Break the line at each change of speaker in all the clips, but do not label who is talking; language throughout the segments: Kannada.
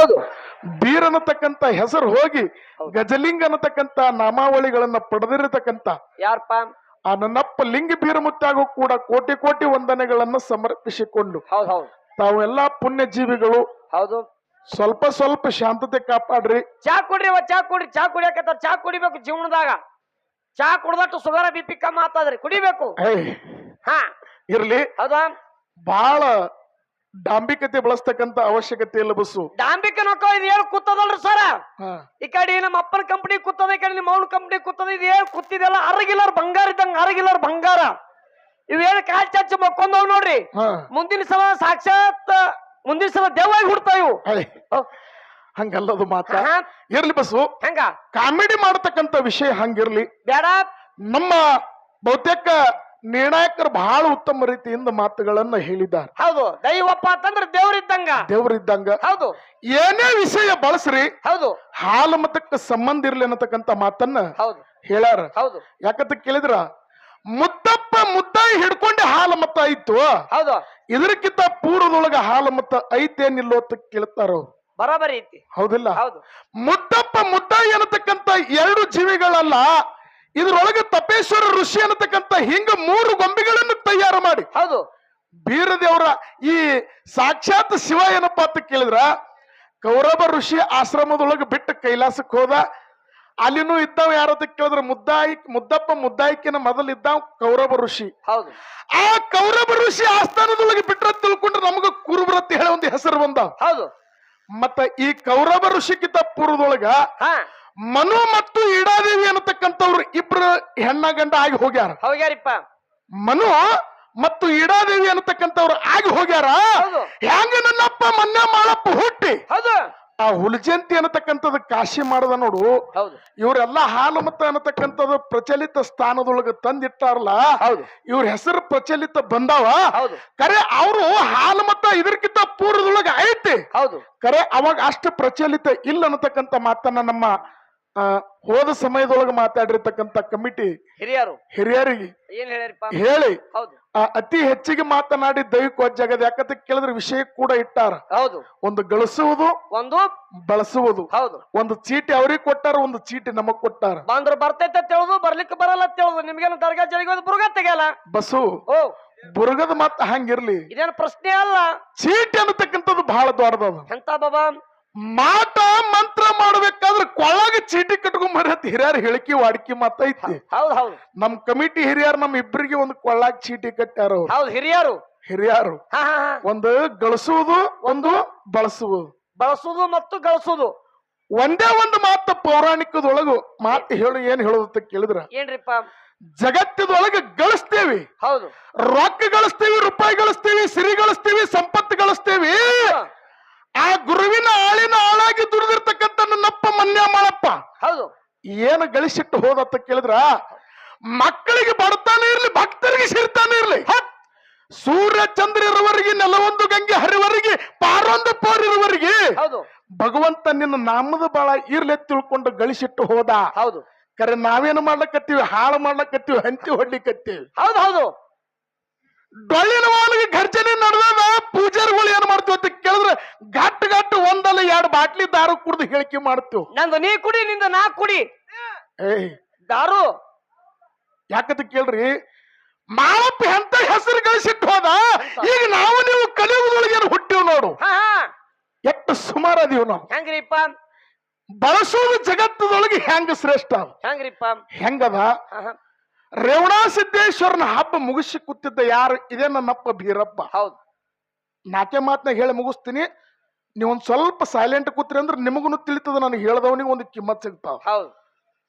ಹೌದು
ಬೀರ್ ಅನ್ನತಕ್ಕಂತ ಹೆಸರು ಹೋಗಿ ಗಜಲಿಂಗ ಅನ್ನತಕ್ಕಂತ ನಾಮಾವಳಿಗಳನ್ನ ಪಡೆದಿರತಕ್ಕಂತ
ಯಾರಪ್ಪ
ಆ ನನ್ನಪ್ಪ ಲಿಂಗ ಬೀರಮುತ್ತಾಗೂ ಕೂಡ ಕೋಟಿ ಕೋಟಿ ವಂದನೆಗಳನ್ನ ಸಮರ್ಪಿಸಿಕೊಂಡು
ಹೌದು ಹೌದು
ತಾವೆಲ್ಲಾ ಪುಣ್ಯ ಜೀವಿಗಳು
ಹೌದು
ಸ್ವಲ್ಪ ಸ್ವಲ್ಪ ಶಾಂತತೆ ಕಾಪಾಡ್ರಿ.
ಚಾ ಕುಡ್ರಿ ಚಾ ಕುಡ್ರಿ, ಚಾ ಕುಡಿಯಕತ್ತಾರ, ಚಾ ಕುಡಿಬೇಕು ಜೀವನದಾಗ. ಚಾ ಕುಡ್ದಟ್ಟು ಸುಗರ ಬಿಪಿ ಕಮ್ಮಿ ಆತದ್ರಿ, ಕುಡಿಬೇಕು. ಹಾ
ಇರ್ಲಿ,
ಹೌದಾ?
ಬಹಳ ಡಾಂಬಿಕತೆ ಬಳಸ್ತಕ್ಕಂತ ಅವಶ್ಯಕತೆ ಇಲ್ಲ ಬಸ್ಸು.
ಡಾಂಬಿಕ ನೊಕ್ಕ ಇದು ಏನು ಕೂತದಲ್ರಿ ಸರ? ಈ ಕಡೆ ನಮ್ಮ ಅಪ್ಪನ ಕಂಪನಿ ಕೂತದ, ಈ ಕಡೆ ನಿಮ್ಮ ಮೌನ ಕಂಪನಿ ಕೂತದ. ಇದು ಏನು ಕೂತಿದೆಲ್ಲ ಅರಗಿಲ್ಲರ್ ಬಂಗಾರ ಇದ್ದಂಗ, ಅರಗಿಲ್ಲರ್ ಬಂಗಾರ. ಇವೇನು ಕಾಲ್ ಚಚ್ಚ ಮಕ್ಕೊಂಡವ್ ನೋಡ್ರಿ. ಮುಂದಿನ ಸಲ ಸಾಕ್ಷಾತ್ ಮುಂದಿನ ಸಲ ದೇವಾಗಿ ಹುಡ್ತಾವ ಇವು.
ಹಂಗಲ್ಲದು ಮಾತ. ಇರ್ಲಿ ಬಸ್ಸು,
ಹಂಗ
ಕಾಮಿಡಿ ಮಾಡತಕ್ಕಂತ ವಿಷಯ ಹಂಗಿರ್ಲಿ
ಬೇಡ.
ನಮ್ಮ ಬಹುತೇಕ ನಿರ್ಣಾಯಕರು ಬಹಳ ಉತ್ತಮ ರೀತಿಯಿಂದ ಮಾತುಗಳನ್ನ ಹೇಳಿದ್ದಾರೆ.
ಹೌದು, ದೈವಪ್ಪ ಅಂತಂದ್ರೆ ದೇವ್ರಿದ್ದಂಗ. ಹೌದು,
ಏನೇ ವಿಷಯ ಬಳಸ್ರಿ,
ಹೌದು,
ಹಾಲು ಮತಕ್ಕ ಸಂಬಂಧ ಇರ್ಲಿ ಅನ್ನತಕ್ಕಂತ ಮಾತನ್ನ
ಹೌದು
ಹೇಳ್ಯಾರ.
ಹೌದು,
ಯಾಕಂತ ಕೇಳಿದ್ರ ಮುದ್ದಪ್ಪ ಮುದ್ದಾಯಿ ಹಿಡ್ಕೊಂಡೆ ಹಾಲು ಮತ ಐತು.
ಹೌದು,
ಇದಕ್ಕಿಂತ ಪೂರ್ವದೊಳಗ ಹಾಲು ಮತ ಐತೇನಿಲ್ಲೋ ಅಂತ ಕೇಳ್ತಾರ.
ಬರಾಬರಿ ಐತಿ,
ಹೌದಿಲ್ಲ?
ಹೌದು.
ಮುದ್ದಪ್ಪ ಮುದ್ದಾಯಿ ಅನ್ನತಕ್ಕಂತ ಎರಡು ಜೀವಿಗಳಲ್ಲ, ಇದ್ರೊಳಗೆ ತಪೇಶ್ವರ ಋಷಿ ಅನ್ನತಕ್ಕಂತ ಹಿಂಗ 3 ಗೊಂಬೆಗಳನ್ನು ತಯಾರು ಮಾಡಿ,
ಹೌದು,
ಬೀರದೇವರ ಈ ಸಾಕ್ಷಾತ್ ಶಿವ ಏನಪ್ಪಾ ಅಂತ ಕೇಳಿದ್ರ ಕೌರವ ಋಷಿ ಆಶ್ರಮದೊಳಗೆ ಬಿಟ್ಟು ಕೈಲಾಸಕ್ಕೆ ಹೋದ. ಅಲ್ಲಿನೂ ಇದ್ದಾವ ಯಾರಂತ ಕೇಳಿದ್ರ ಮುದ್ದಪ್ಪ ಮುದ್ದಾಯಿಕಿನ ಮೊದಲಿದ್ದಾವ ಕೌರವ ಋಷಿ.
ಹೌದು,
ಆ ಕೌರವ ಋಷಿ ಆಸ್ಥಾನದೊಳಗೆ ಬಿಟ್ರ ತಿಳ್ಕೊಂಡ್ರೆ ನಮಗ ಕುರುಬ್ರತ್ ಹೇಳ ಒಂದು ಹೆಸರು ಬಂದಾವ.
ಹೌದು,
ಮತ್ತ ಈ ಕೌರವ ಋಷಿಗಿಂತ ಪೂರ್ವದೊಳಗ ಮನು ಮತ್ತು ಇಡಾದೇವಿ ಅನ್ನತಕ್ಕಂಥವ್ರು ಇಬ್ರು ಹೆಣ್ಣ ಗಂಡ ಆಗಿ ಹೋಗ್ಯಾರಿಪ್ಪ. ಮನು ಮತ್ತು ಇಡಾದೇವಿ ಅನ್ನತಕ್ಕಂಥವ್ರು ಆಗಿ ಹೋಗ್ಯಾರ. ಹೆಂಗ ನನ್ನಪ್ಪ ಮನ್ನ ಮಾಳಪ್ಪ ಹುಟ್ಟಿ ಆ ಹುಲಜಂತಿ ಅನ್ನತಕ್ಕಂಥದ್ದು ಕಾಶಿ ಮಾಡದ ನೋಡು. ಇವರೆಲ್ಲ ಹಾಲು ಮತ ಅನ್ನತಕ್ಕಂಥದ್ದು ಪ್ರಚಲಿತ ಸ್ಥಾನದೊಳಗ ತಂದಿಟ್ಟಾರಲ್ಲ, ಇವ್ರ ಹೆಸರು ಪ್ರಚಲಿತ ಬಂದಾವ. ಕರೆ ಅವರು ಹಾಲು ಮತ ಇದಕ್ಕಿಂತ ಪೂರ್ವದೊಳಗ ಐತಿ. ಕರೆ ಅವಾಗ ಅಷ್ಟು ಪ್ರಚಲಿತ ಇಲ್ಲ ಅನ್ನತಕ್ಕಂಥ ಮಾತನ್ನ ನಮ್ಮ ಹೋದ ಸಮಯದೊಳಗೆ ಮಾತಾಡಿರ್ತಕ್ಕಂಥ ಕಮಿಟಿ ಹಿರಿಯರಿಗೆ ಹೇಳಿ ಅತಿ ಹೆಚ್ಚಿಗೆ ಮಾತನಾಡಿ ದೈವಿಕವಾದ ಯಾಕಂತ ಕೇಳಿದ್ರೆ ವಿಷಯ ಕೂಡ ಇಟ್ಟಾರ. ಒಂದು ಗಳಿಸುವುದು, ಒಂದು ಬಳಸುವುದು. ಒಂದು ಚೀಟಿ ಅವ್ರಿಗೆ ಕೊಟ್ಟಾರ, ಒಂದು ಚೀಟಿ ನಮಗ್ ಕೊಟ್ಟಾರ.
ಬಂದ್ರ ಬರ್ತೈತೆ ತಿಳಿದು, ಬರ್ಲಿಕ್ಕೆ ಬರಲ್ಲ ತಿಳಿದು. ನಿಮ್ಗೇನು ದರ್ಗಾ ಜರಿಗೆ ಬುರ್ಗ ತೆಗೆಯಲ್ಲ ಬಸ್ಸು.
ಬುರ್ಗದ ಮಾತ ಹಂಗಿರ್ಲಿ,
ಇದೇನು ಪ್ರಶ್ನೆ ಅಲ್ಲ.
ಚೀಟಿ ಅನ್ನತಕ್ಕಂಥದ್ದು ಬಹಳ ದೊಡ್ಡದ.
ಎಂತ ಬಾಬಾ
ಮಾಟ ಮಂತ್ರ ಮಾಡ್ಬೇಕಾದ್ರೆ ಕೊಳ್ಳಾಗ ಚೀಟಿ ಕಟ್ಕೊಂಡ್ ಬರತ್ ಹಿರಿಯರ್ ಹೇಳಿಕೆ ವಾಡಿಕೆ ಮಾತೈತಿ. ನಮ್ ಕಮಿಟಿ ಹಿರಿಯರು ನಮ್ ಇಬ್ಬರಿಗೆ ಒಂದು ಕೊಳ್ಳಾಗ ಚೀಟಿ ಕಟ್ಟಾರ. ಹಿರಿಯರು ಒಂದು ಗಳಿಸುವುದು, ಒಂದು ಬಳಸುವುದು
ಮತ್ತು ಗಳಿಸುವುದು.
ಒಂದೇ ಒಂದು ಮಾತು ಪೌರಾಣಿಕದೊಳಗು ಮಾತು ಏನ್ ಹೇಳೋದಂತ ಕೇಳಿದ್ರ,
ಏನ್ರಿಪ್ಪ?
ಜಗತ್ತದೊಳಗೆ ಗಳಿಸ್ತೇವಿ,
ಹೌದು,
ರೊಕ್ಕ ಗಳಿಸ್ತೀವಿ, ರೂಪಾಯಿ ಗಳಿಸ್ತೀವಿ, ಸಿರಿ ಗಳಿಸ್ತೀವಿ, ಸಂಪತ್ತು ಗಳಿಸ್ತೀವಿ. ಆ ಗುರುವಿನ ಆಳಿನ ಆಳಾಗಿ ದುಡಿದಿರ್ತಕ್ಕಂಥ ನನ್ನಪ್ಪ ಮನ್ಯ ಮಾಳಪ್ಪ
ಹೌದು
ಏನು ಗಳಿಸಿಟ್ಟು ಹೋದತ್ತ ಕೇಳಿದ್ರ, ಮಕ್ಕಳಿಗೆ ಬಡತಾನೆ ಇರ್ಲಿ, ಭಕ್ತರಿಗೆ ಸಿರ್ತಾನೆ ಇರ್ಲಿ, ಸೂರ್ಯ ಚಂದ್ರ ಇರುವವರೆಗೆ, ನೆಲವೊಂದು ಗಂಗೆ ಹರಿವರೆಗೆ, ಪಾರೊಂದು ಪೋರ್ ಇರುವವರೆಗೆ ಭಗವಂತ ನಿನ್ನ ನಾಮದ ಬಾಳ ಇರ್ಲಿ ತಿಳ್ಕೊಂಡು ಗಳಿಸಿಟ್ಟು ಹೋದ.
ಹೌದು,
ಕರೆ ನಾವೇನು ಮಾಡ್ಲಕತ್ತೀವಿ, ಹಾಳು ಮಾಡ್ಲಕತ್ತೀವಿ, ಹಂತಿ ಹೊಡ್ಲಿಕತ್ತೀವಿ.
ಹೌದು,
ಡೊಳ್ಳಿನ ವಾಲಿಗೆ ಘರ್ಜನೆ ನಡೆದಾಗ ಪೂಜಾರಿಗಳು ಏನ್ ಮಾಡ್ತೀವಿ ಅಂತ ಕೇಳಿದ್ರೆ ಗಟ್ಟು ಒಂದಲ್ಲ 2 ಬಾಟ್ಲಿ ದಾರು ಕುಡ್ದು ಹೇಳಿಕೆ ಮಾಡ್ತೀವಿ.
ನಂದು ನೀ ಕುಡಿ, ನಿಂದ ನಾ ಕುಡಿ. ದಾರು
ಯಾಕಂತ ಕೇಳ್ರಿ, ಮಾಳಪ್ಪ ಎಂತ ಹೆಸರು ಗಳಿಸಿಟ್ಟು ಹೋದ. ಈಗ ನಾವು ನೀವು ಕಲಿಯುವುದೊಳಗೆ ಹುಟ್ಟಿವ್ ನೋಡು, ಎಷ್ಟು ಸುಮಾರು ಅದೀವ್ ನಾವು.
ಹೆಂಗ್ರಿಪ್ಪ
ಬಳಸೋದು ಜಗತ್ತದೊಳಗೆ ಹೆಂಗ ಶ್ರೇಷ್ಠ,
ಹೆಂಗ್ರಿಪ್ಪ
ಹೆಂಗದ. ರೇವಣ ಸಿದ್ದೇಶ್ವರನ ಹಬ್ಬ ಮುಗಿಸಿ ಕೂತಿದ್ದ ಯಾರು, ಇದೇ ನನ್ನಪ್ಪ ಬೀರಪ್ಪ.
ಹೌದು,
ನಾಟ್ಯ ಮಾತನಾಗ ಹೇಳಿ ಮುಗಿಸ್ತೀನಿ, ನೀವೊಂದ್ ಸ್ವಲ್ಪ ಸೈಲೆಂಟ್ ಕೂತ್ರಿ ಅಂದ್ರೆ ನಿಮಗೂ ತಿಳಿತದ, ನನಗೆ ಹೇಳ್ದವನಿಗೆ ಒಂದು ಕಿಮ್ಮತ್ ಸಿಗ್ತಾವ.
ಹೌದು,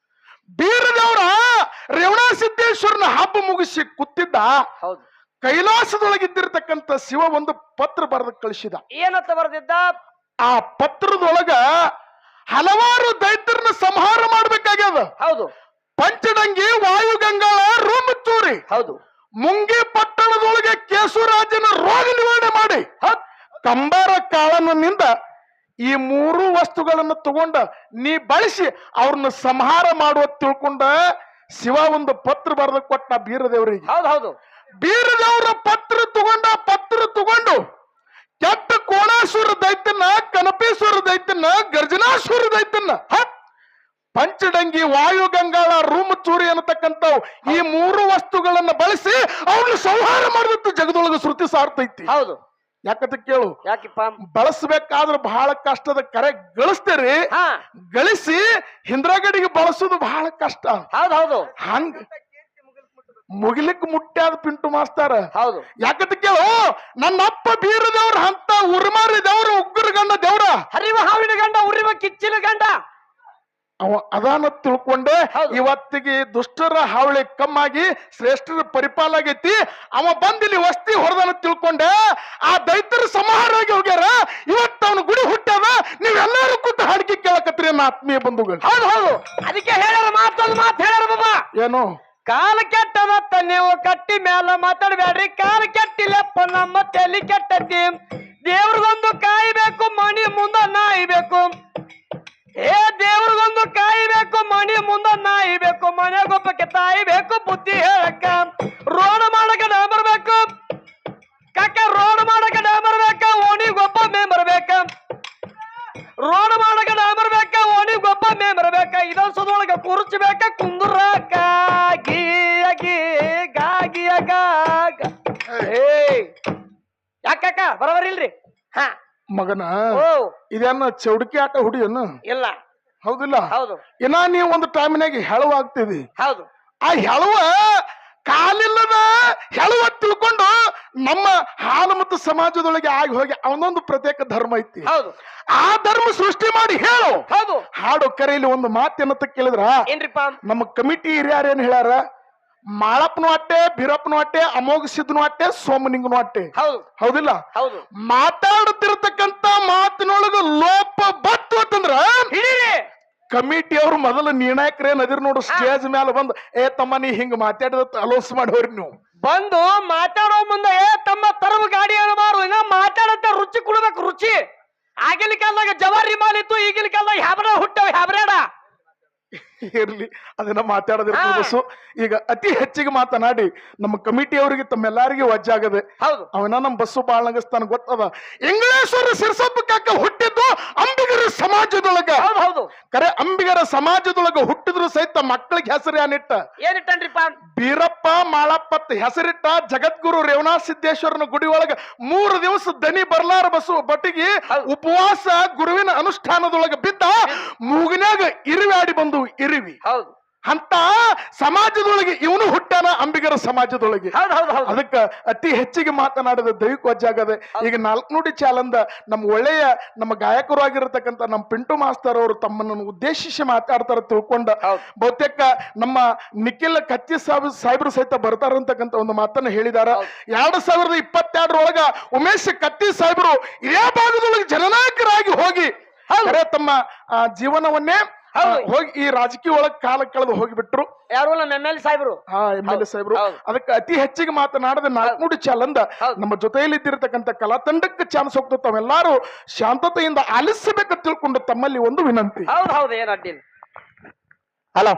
ಬೀರದವರ ರೇವಣ ಸಿದ್ದೇಶ್ವರನ ಹಬ್ಬ ಮುಗಿಸಿ ಕೂತಿದ್ದ.
ಹೌದು,
ಕೈಲಾಸದೊಳಗಿದ್ದಿರ್ತಕ್ಕಂಥ ಶಿವ ಒಂದು ಪತ್ರ ಬರೆದು ಕಳಿಸಿದ.
ಏನಂತ ಬರೆದಿದ್ದ?
ಆ ಪತ್ರದೊಳಗ ಹಲವಾರು ದೈತ್ಯರನ್ನ ಸಂಹಾರ ಮಾಡ್ಬೇಕಾಗ್ಯದ.
ಹೌದು,
ಪಂಚಡಂಗಿ, ವಾಯುಗಂಗಾಳ, ರೂಮಚೂರಿ,
ಹೌದು,
ಮುಂಗಿ ಪಟ್ಟಣದೊಳಗೆ ಕೇಸುರಾಜನ ರೋಗ ನಿವಾರಣೆ ಮಾಡಿ ಕಂಬಾರ ಕಾಳನಿಂದ ಈ 3 ವಸ್ತುಗಳನ್ನು ತಗೊಂಡ ನೀ ಬಳಸಿ ಅವ್ರನ್ನ ಸಂಹಾರ ಮಾಡುವ ತಿಳ್ಕೊಂಡ ಶಿವ ಒಂದು ಪತ್ರ ಬರೆದು ಕೊಟ್ಟ ಬೀರದೇವರಿಗೆ.
ಹೌದು,
ಬೀರದೇವರ ಪತ್ರ ತಗೊಂಡು ಕೆಟ್ಟ ಕೋಣಾಸುರ ದೈತ್ಯನ, ಕನಪೇಶ್ವರ ದೈತ್ಯನ, ಗರ್ಜನಾಸುರ ದೈತ್ಯನ, ಪಂಚಡಂಗಿ, ವಾಯು ಗಂಗಾಳ, ರೂಮ್ ಚೂರಿ ಅನ್ನತಕ್ಕಂಥವು ಈ ಮೂರು ವಸ್ತುಗಳನ್ನ ಬಳಸಿ ಅವನು ಸಂಹಾರ ಮಾಡಿದತ್ತು ಜಗದೊಳಗ ಶ್ರುತಿ ಸಾರ್ತೈತಿ.
ಹೌದು.
ಯಾಕಂತ ಕೇಳು,
ಯಾಕಿಪ್ಪ?
ಬಳಸಬೇಕಾದ್ರೆ ಬಹಳ ಕಷ್ಟದ ಕರೆ ಗಳಿಸ್ತೇರಿ, ಗಳಿಸಿ ಹಿಂದ್ರಗಡಿಗೆ ಬಳಸೋದು ಬಹಳ ಕಷ್ಟ.
ಹೌದು.
ಹಂಗ ಮುಗಿಲಿಕ್ ಮುಟ್ಟ್ಯಾದ ಪಿಂಟು ಮಾಸ್ತಾರ.
ಹೌದು.
ಯಾಕಂತ ಕೇಳು, ನನ್ನಪ್ಪ ಬೀರದೇವ್ರ ಅಂತ ಉರ್ಮಾರಿ ದೇವ್ರ, ಉಗ್ರ ಗಂಡ ದೇವ್ರ,
ಹರಿವ ಹಾವಿನ ಗಂಡ, ಉರಿವ ಕಿಚ್ಚಿನ ಗಂಡ
ಅವ ಅದಾನ ತಿಳ್ಕೊಂಡೆ. ಇವತ್ತಿಗೆ ದುಷ್ಟರ ಹಾವಳಿ ಕಮ್ಮಾಗಿ ಶ್ರೇಷ್ಠರ ಪರಿಪಾಲಾಗೈತಿ. ಅವ ಬಂದಿಲ್ಲಿ ವಸ್ತಿ ಹೊರದನ ತಿಳ್ಕೊಂಡೆ. ಆ ದೈತರ ಸಂಹಾರ ಆಗಿ ಹೋಗ್ಯಾರ. ಇವತ್ತು ಅವನು ಗುಡಿ ಹುಟ್ಟ್ಯಾದ. ನೀವೆಲ್ಲರೂ ಕೂತು ಹಾಡಿಕೆ ಕೇಳಕತ್ರಿ ನನ್ನ ಆತ್ಮೀಯ ಬಂಧುಗಳು.
ಹೌದು. ಅದಕ್ಕೆ ಹೇಳ್ಯಾರ, ಮಾತೊಂದು ಮಾತು ಹೇಳ್ಯಾರ ಬಾಬಾ.
ಏನು?
ಕಾಲ ಕೆಟ್ಟದತ್ತ ನೀವು ಕಟ್ಟಿ ಮ್ಯಾಲ ಮಾತಾಡ್ಬೇಡ್ರಿ. ಕಾಲ ಕೆಟ್ಟಿಲ್ಲಪ್ಪ ನಮ್ಮ ತಲೆ ಕೆಟ್ಟತಿ. ದೇವ್ರಿಗೊಂದು ಕಾಯ್ಬೇಕು, ಮಣಿ ಮುಂದ ನಾಯ್ಬೇಕು. ದೇವ್ರಿಗೊಂದು ಕಾಯ್ಬೇಕು, ಮಣಿ ಮುಂದ ನಾಯ್ಬೇಕು. ಮನೆಗೊಬ್ಬಕ್ಕೆ ತಾಯ್ಬೇಕು, ಬುದ್ಧಿ ಹೇಳಕ್ಕ. ರೋಡ್ ಮಾಡಕ ನಾ ಬರ್ಬೇಕು ಕಾಕ, ರೋಡ್ ಮಾಡಕ ನಾ ಬರ್ಬೇಕ. ಓಣಿಗೊಬ್ಬ ಮೇ ಬರ್ಬೇಕ. ರೋಡ್ ಮಾಡಕ ನಾ ಬರ್ಬೇಕ, ಓಣಿಗೊಬ್ಬ ಮೇ ಬರ್ಬೇಕ. ಇದೊಂದ್ಸದೊಳಗ ಕುರ್ಚಬೇಕ, ಕುಂದುರಾಕ ಯಾಕ ಬರಬರಿಲ್ರಿ. ಹಾ
ಮಗನ, ಇದೇನ ಚೌಡಿಕೆ ಆಟ ಹುಡಿಯನು?
ಇಲ್ಲ.
ಹೌದಿಲ್ಲ?
ಹೌದು.
ಇನ್ನ ನೀವು ಒಂದು ಟೈಮ್ನಾಗ ಹೆಳವಾಗ್ತಿದಿ.
ಹೌದು.
ಆ ಹೆಳವ ಕಾಲಿಲ್ಲದ ಹೆಳವ ತಿಳ್ಕೊಂಡು ನಮ್ಮ ಹಾಲು ಮತ್ತು ಸಮಾಜದೊಳಗೆ ಆಗಿ ಹೋಗಿ ಅವನೊಂದು ಪ್ರತ್ಯೇಕ ಧರ್ಮ ಐತಿ.
ಹೌದು.
ಆ ಧರ್ಮ ಸೃಷ್ಟಿ ಮಾಡಿ ಹೇಳು.
ಹೌದು.
ಹಾಡು ಕರೆಯಲ್ಲಿ ಒಂದು ಮಾತೇನಂತ ಕೇಳಿದ್ರ,
ಏನ್ರಿಪ್ಪ?
ನಮ್ಮ ಕಮಿಟಿ ಹಿರಿಯರು ಏನ್ ಹೇಳ್ಯಾರ, ಮಾಳಪ್ಪನು ಅಟ್ಟೆ, ಬೀರಪ್ಪನು ಅಟ್ಟೆ, ಅಮೋಘ ಸಿದ್ಧನು ಅಟ್ಟೆ, ಸೋಮನಿಂಗನು ಅಟ್ಟೆ.
ಹೌದು.
ಹೌದಿಲ್ಲ?
ಹೌದು.
ಮಾತಾಡುತ್ತಿರತಕ್ಕಂತ ಮಾತಿನೊಳಗ ಲೋಪ ಬತ್ತು ಅಂತಂದ್ರ ಕಮಿಟಿ ಅವ್ರು ಮೊದಲು ನಿರ್ಣಾಯಕರೇನ್ ಅದಿರ್ ನೋಡು, ಸ್ಟೇಜ್ ಮೇಲೆ ಬಂದು ತಮ್ಮ ನೀ ಹಿಂಗ ಮಾತಾಡಿದ ಅಲೋಸ್ ಮಾಡಿ ಹೋರಿ. ನೀವು
ಬಂದು ಮಾತಾಡೋ ಮುಂದೆ ತಮ್ಮ ತರವ ಗಾಡಿ ಅನ್ಬಾರು, ಇನ್ನ ಮಾತಾಡತ್ತ ರುಚಿ ಕುಡ್ಬೇಕು. ರುಚಿ ಆಗಿನ ಕಾಲದಾಗ ಜವಾರಿ ಮಾಲ್ ಇತ್ತು, ಈಗಿನ ಕಾಲದಾಗ ಹ್ಯಾಬ್ರ ಹುಟ್ಟವ ಹ್ಯಾಬ್ರಾಡ
ಇರ್ಲಿ, ಅದನ್ನ ಮಾತಾಡೋದಿರ್ಬೋದು. ಈಗ ಅತಿ ಹೆಚ್ಚಿಗೆ ಮಾತನಾಡಿ ನಮ್ಮ ಕಮಿಟಿ ಅವರಿಗೆ ತಮ್ಮೆಲ್ಲರಿಗೆ ವಜ್ಜಾಗದೆ. ಅವನ ನಮ್ಮ ಬಸ್ಸು ಬಾಳ ನಗಸ್ತಾನ ಗೊತ್ತದ. ಇಂಗ್ಲೇಶ್ವರ ಸಿರ್ಸಪ್ಪ ಕಾಕ ಹುಟ್ಟಿದ್ದು ಅಂಬಿಗರ ಸಮಾಜದೊಳಗ.
ಹೌದು.
ಕರೆ ಅಂಬಿಗರ ಸಮಾಜದೊಳಗ ಹುಟ್ಟಿದ್ರು ಸಹಿತ ಮಕ್ಕಳಿಗೆ ಹೆಸರು
ಏನಿಟ್ಟನ್ರಿಪ್ಪ?
ಬೀರಪ್ಪ ಮಾಳಪ್ಪತ್ ಹೆಸರಿಟ್ಟ. ಜಗದ್ಗುರು ರೇವಣಾ ಸಿದ್ದೇಶ್ವರನ ಗುಡಿ ಒಳಗ 3 ದಿವಸ ದನಿ ಬರ್ಲಾರ ಬಸ್ಸು ಬಟ್ಟಿಗೆ ಉಪವಾಸ ಗುರುವಿನ ಅನುಷ್ಠಾನದೊಳಗ ಬಿದ್ದ. ಮೂಗಿನ್ಯಾಗ ಇರಿವಾಡಿ ಬಂದು ಇರಿವಿ.
ಹೌದು.
ಅಂತ ಸಮಾಜದೊಳಗೆ ಇವನು ಹುಟ್ಟಾನ, ಅಂಬಿಗರ ಸಮಾಜದೊಳಗೆ. ಅದಕ್ಕ ಅತಿ ಹೆಚ್ಚಿಗೆ ಮಾತನಾಡಿದ ದೈವಿಕ ವಜ್ಜಾಗದೆ. ಈಗ 4 ನುಡಿ ಚಾಲಂದ ನಮ್ಮ ಒಳ್ಳೆಯ ನಮ್ಮ ಗಾಯಕರು ಆಗಿರತಕ್ಕಂತ ನಮ್ಮ ಪಿಂಟು ಮಾಸ್ತರ್ ಅವರು ತಮ್ಮನ್ನು ಉದ್ದೇಶಿಸಿ ಮಾತಾಡ್ತಾರ ತಿಳ್ಕೊಂಡ. ಬಹುತೇಕ ನಮ್ಮ ನಿಖಿಲ್ ಕಚ್ಚಿ ಸಾಹೇಬ್ರು ಸಹಿತ ಬರ್ತಾರಂತಕ್ಕಂತ ಒಂದು ಮಾತನ್ನ ಹೇಳಿದಾರ. 2022 ಉಮೇಶ್ ಕತ್ತಿ ಸಾಹೇಬರು ಇದೇ ಭಾಗದೊಳಗೆ ಜನನಾಯಕರಾಗಿ ಹೋಗಿ ತಮ್ಮ ಜೀವನವನ್ನೇ ಹೋಗಿ ಈ ರಾಜಕೀಯ ಒಳಗ್ ಕಾಲ ಕಳೆದು ಹೋಗಿಬಿಟ್ರು.
ಯಾರು? ನಮ್ಮ MLA ಸಾಹೇಬರು.
MLA ಸಾಹೇಬರು. ಅದಕ್ಕೆ ಅತಿ ಹೆಚ್ಚಿಗೆ ಮಾತನಾಡದೆ 4 ನುಡಿ ಚಾಲಂದ ನಮ್ಮ ಜೊತೆಯಲ್ಲಿ ಇದ್ದಿರತಕ್ಕಂತ ಕಲಾ ತಂಡಕ್ಕೆ ಚಾನ್ಸ್ ಹೋಗ್ತದೆ. ತಾವೆಲ್ಲರೂ ಶಾಂತತೆಯಿಂದ ಆಲಿಸಬೇಕಂತ ತಿಳ್ಕೊಂಡು ತಮ್ಮಲ್ಲಿ ಒಂದು ವಿನಂತಿ.
ಹೌದು. ಏನ್ ಅಡ್ಡಿಲ್ಲ. ಹಲೋ.